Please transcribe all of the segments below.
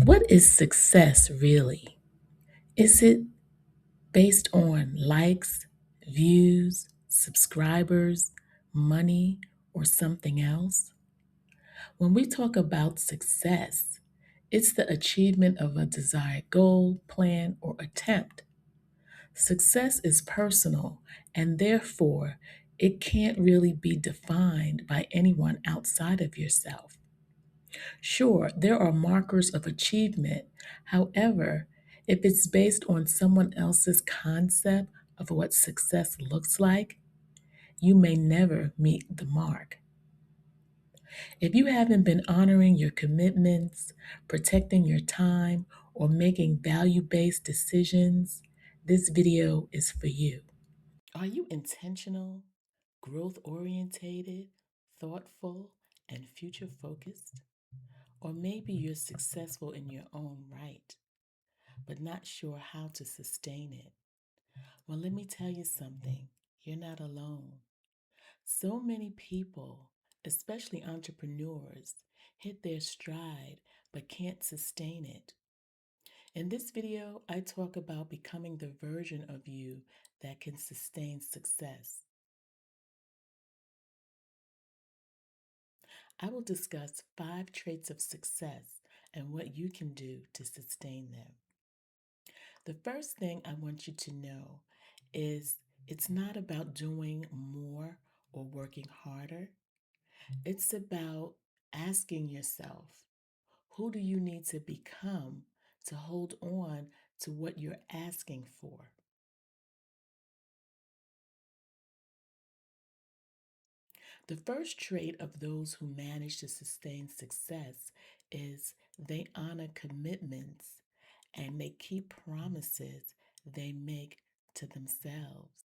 What is success really? Is it based on likes, views, subscribers, money, or something else? When we talk about success, it's the achievement of a desired goal, plan, or attempt. Success is personal, and therefore, it can't really be defined by anyone outside of yourself. Sure, there are markers of achievement. However, if it's based on someone else's concept of what success looks like, you may never meet the mark. If you haven't been honoring your commitments, protecting your time, or making value based decisions, this video is for you. Are you intentional, growth orientated, thoughtful, and future focused? Or maybe you're successful in your own right, but not sure how to sustain it. Well, let me tell you something. You're not alone. So many people, especially entrepreneurs, hit their stride but can't sustain it. In this video, I talk about becoming the version of you that can sustain success. I will discuss 5 traits of success and what you can do to sustain them. The first thing I want you to know is it's not about doing more or working harder. It's about asking yourself, who do you need to become to hold on to what you're asking for? The first trait of those who manage to sustain success is they honor commitments and they keep promises they make to themselves.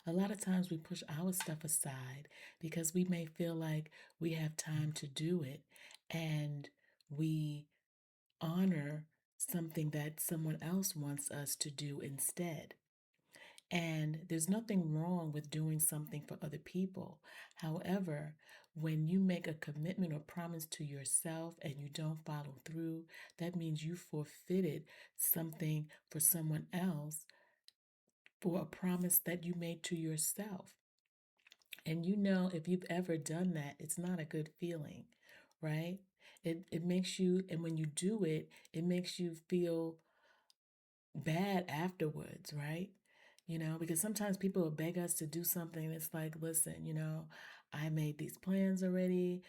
A lot of times we push our stuff aside because we may feel like we have time to do it and we honor something that someone else wants us to do instead. And there's nothing wrong with doing something for other people. However, when you make a commitment or promise to yourself and you don't follow through, that means you forfeited something for someone else for a promise that you made to yourself. And if you've ever done that, it's not a good feeling, right? It makes you, and when you do it, it makes you feel bad afterwards, right? Because sometimes people will beg us to do something. It's like, listen, I made these plans already.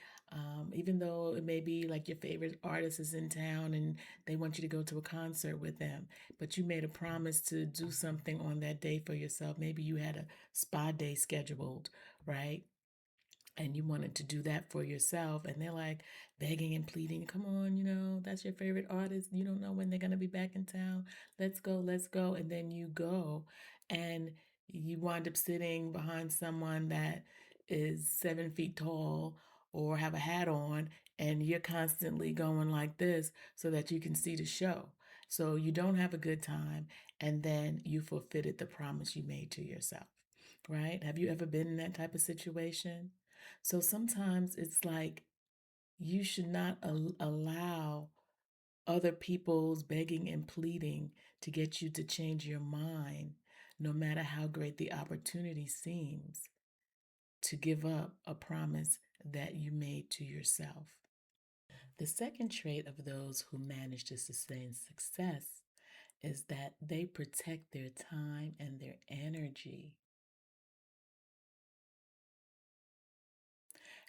Even though it may be like your favorite artist is in town and they want you to go to a concert with them, but you made a promise to do something on that day for yourself. Maybe you had a spa day scheduled, right? And you wanted to do that for yourself, and they're like begging and pleading, come on, that's your favorite artist, you don't know when they're going to be back in town, let's go. And then you go and you wind up sitting behind someone that is 7 feet tall or have a hat on, and you're constantly going like this so that you can see the show. So you don't have a good time, and then you forfeited the promise you made to yourself, right? Have you ever been in that type of situation? So sometimes it's like you should not allow other people's begging and pleading to get you to change your mind, no matter how great the opportunity seems, to give up a promise that you made to yourself. The second trait of those who manage to sustain success is that they protect their time and their energy.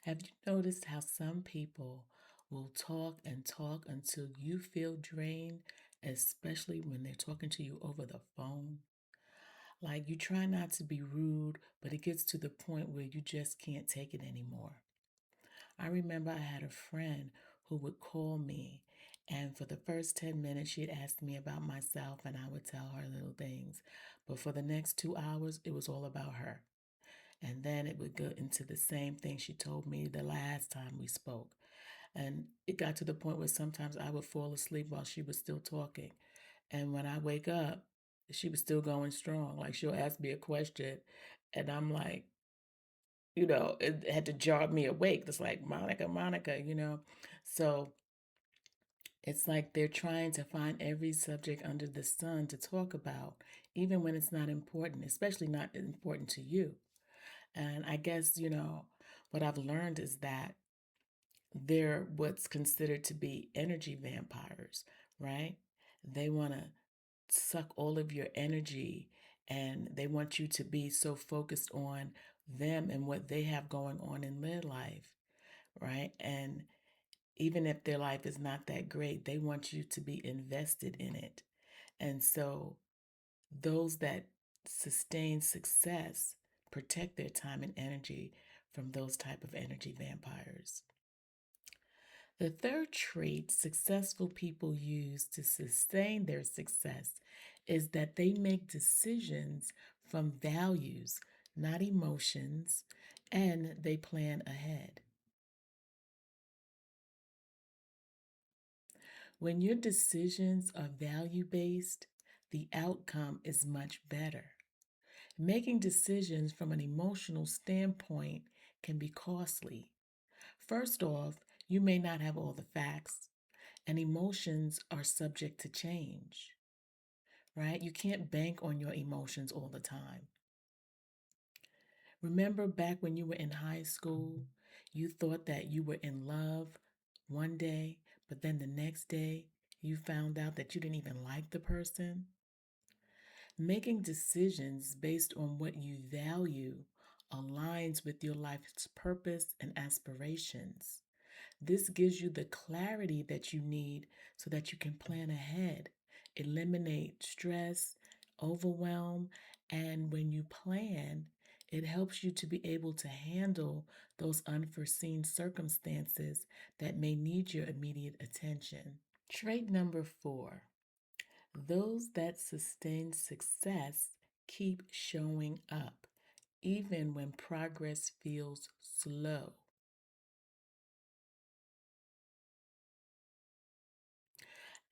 Have you noticed how some people will talk and talk until you feel drained, especially when they're talking to you over the phone? Like you try not to be rude, but it gets to the point where you just can't take it anymore. I remember I had a friend who would call me, and for the first 10 minutes, she'd ask me about myself, and I would tell her little things. But for the next 2 hours, it was all about her. And then it would go into the same thing she told me the last time we spoke. And it got to the point where sometimes I would fall asleep while she was still talking. And when I wake up, she was still going strong. Like she'll ask me a question, and I'm like, it had to jar me awake. It's like, Monica, Monica, So it's like they're trying to find every subject under the sun to talk about, even when it's not important, especially not important to you. And I guess, what I've learned is that they're what's considered to be energy vampires, right? They want to suck all of your energy, and they want you to be so focused on them and what they have going on in their life, right? And even if their life is not that great, they want you to be invested in it. And so those that sustain success protect their time and energy from those type of energy vampires. The third trait successful people use to sustain their success is that they make decisions from values, not emotions, and they plan ahead. When your decisions are value based, the outcome is much better. Making decisions from an emotional standpoint can be costly. First off, you may not have all the facts, and emotions are subject to change, right? You can't bank on your emotions all the time. Remember back when you were in high school, you thought that you were in love one day, but then the next day you found out that you didn't even like the person? Making decisions based on what you value aligns with your life's purpose and aspirations. This gives you the clarity that you need so that you can plan ahead, eliminate stress, overwhelm, and when you plan, it helps you to be able to handle those unforeseen circumstances that may need your immediate attention. Trait number 4, those that sustain success keep showing up, even when progress feels slow.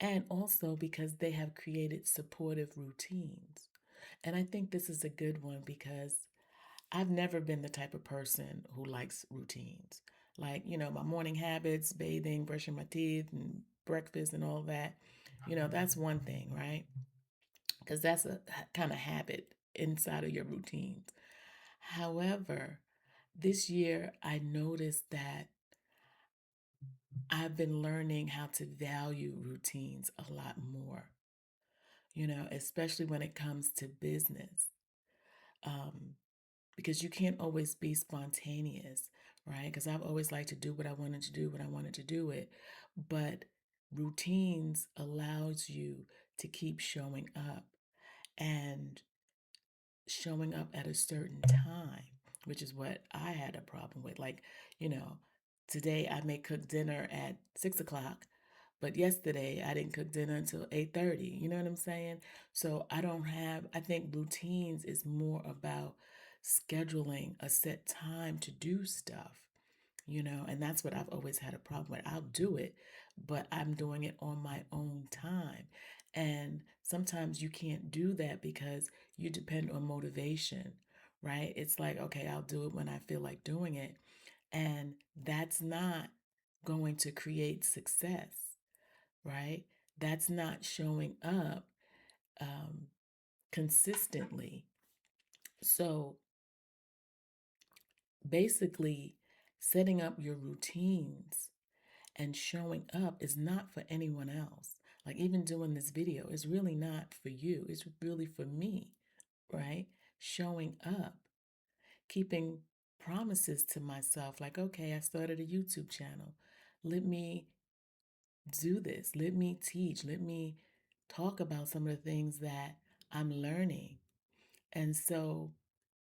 And also because they have created supportive routines. And I think this is a good one because I've never been the type of person who likes routines. Like, my morning habits, bathing, brushing my teeth, and breakfast, and all that, that's one thing, right? Because that's a kind of habit inside of your routines. However, this year I noticed that I've been learning how to value routines a lot more, especially when it comes to business. Um, because you can't always be spontaneous, right? Because I've always liked to do what I wanted to do when I wanted to do it. But routines allows you to keep showing up and showing up at a certain time, which is what I had a problem with. Like, you know, today I may cook dinner at 6 o'clock, but yesterday I didn't cook dinner until 8:30. You know what I'm saying? So I think routines is more about scheduling a set time to do stuff, and that's what I've always had a problem with. I'll do it, but I'm doing it on my own time. And sometimes you can't do that because you depend on motivation, right? It's like, okay, I'll do it when I feel like doing it. And that's not going to create success, right? That's not showing up um, consistently. So basically, setting up your routines and showing up is not for anyone else. Like even doing this video is really not for you. It's really for me, right? Showing up, keeping promises to myself like, okay, I started a YouTube channel. Let me do this. Let me teach. Let me talk about some of the things that I'm learning. And so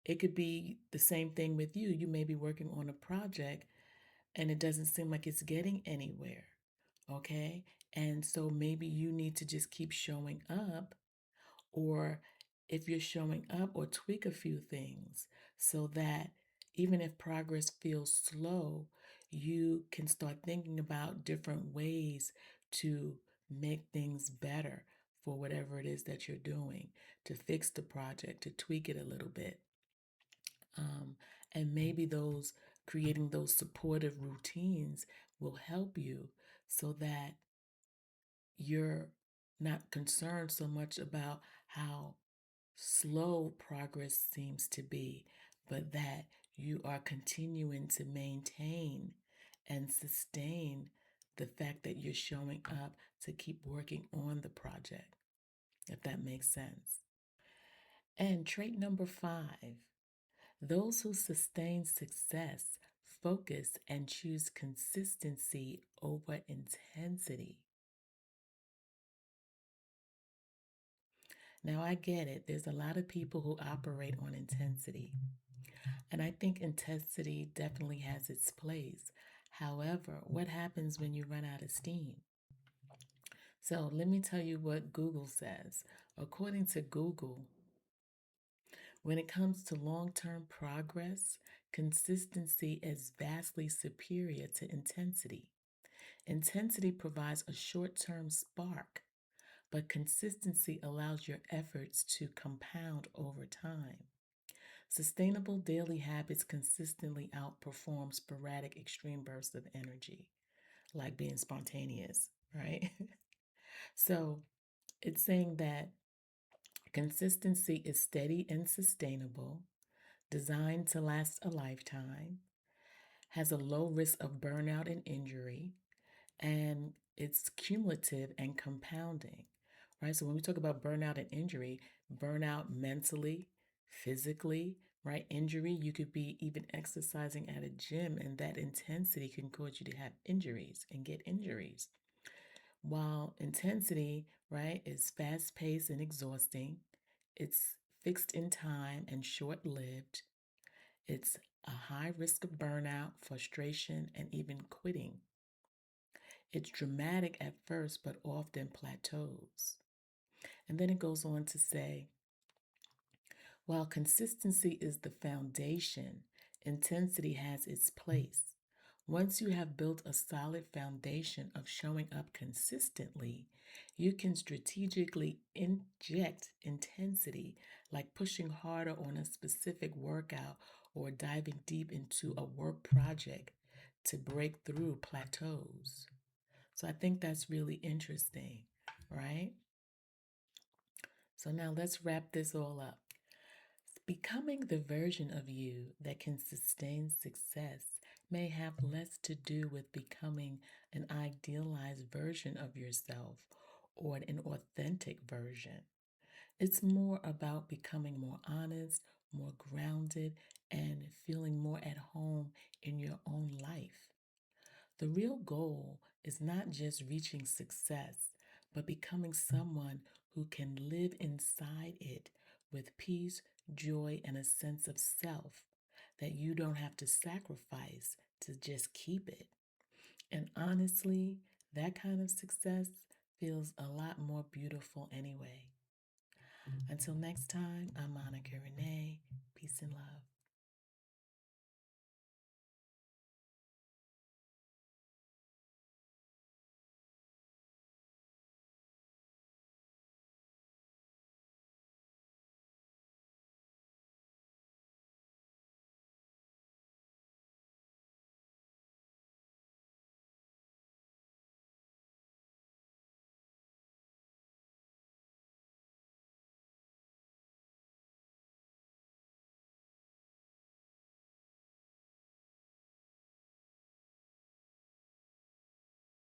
it could be the same thing with you. You may be working on a project and it doesn't seem like it's getting anywhere. Okay. And so maybe you need to just keep showing up, or if you're showing up, or tweak a few things so that even if progress feels slow, you can start thinking about different ways to make things better for whatever it is that you're doing, to fix the project, to tweak it a little bit. Um, And maybe those creating those supportive routines will help you so that you're not concerned so much about how slow progress seems to be, but that you are continuing to maintain and sustain the fact that you're showing up to keep working on the project, if that makes sense. And trait number 5, those who sustain success focus and choose consistency over intensity. Now, I get it. There's a lot of people who operate on intensity, and I think intensity definitely has its place. However, what happens when you run out of steam? So, let me tell you what Google says. According to Google, when it comes to long term progress, consistency is vastly superior to intensity. Intensity provides a short term spark, but consistency allows your efforts to compound over time. Sustainable daily habits consistently outperform sporadic extreme bursts of energy, like being spontaneous, right? So it's saying that consistency is steady and sustainable, designed to last a lifetime, has a low risk of burnout and injury, and it's cumulative and compounding, right? So when we talk about burnout and injury, burnout mentally, physically, right? Injury, you could be even exercising at a gym, and that intensity can cause you to have injuries and get injuries. While intensity, right, is fast paced and exhausting, it's fixed in time and short lived. It's a high risk of burnout, frustration, and even quitting. It's dramatic at first, but often plateaus. And then it goes on to say, while consistency is the foundation, intensity has its place. Once you have built a solid foundation of showing up consistently, you can strategically inject intensity, like pushing harder on a specific workout or diving deep into a work project to break through plateaus. So I think that's really interesting, right? So now let's wrap this all up. Becoming the version of you that can sustain success may have less to do with becoming an idealized version of yourself or an authentic version. It's more about becoming more honest, more grounded, and feeling more at home in your own life. The real goal is not just reaching success, but becoming someone who can live inside it with peace, joy, and a sense of self that you don't have to sacrifice to just keep it. And honestly, that kind of success feels a lot more beautiful anyway. Until next time, I'm Monica Renee. Peace and love.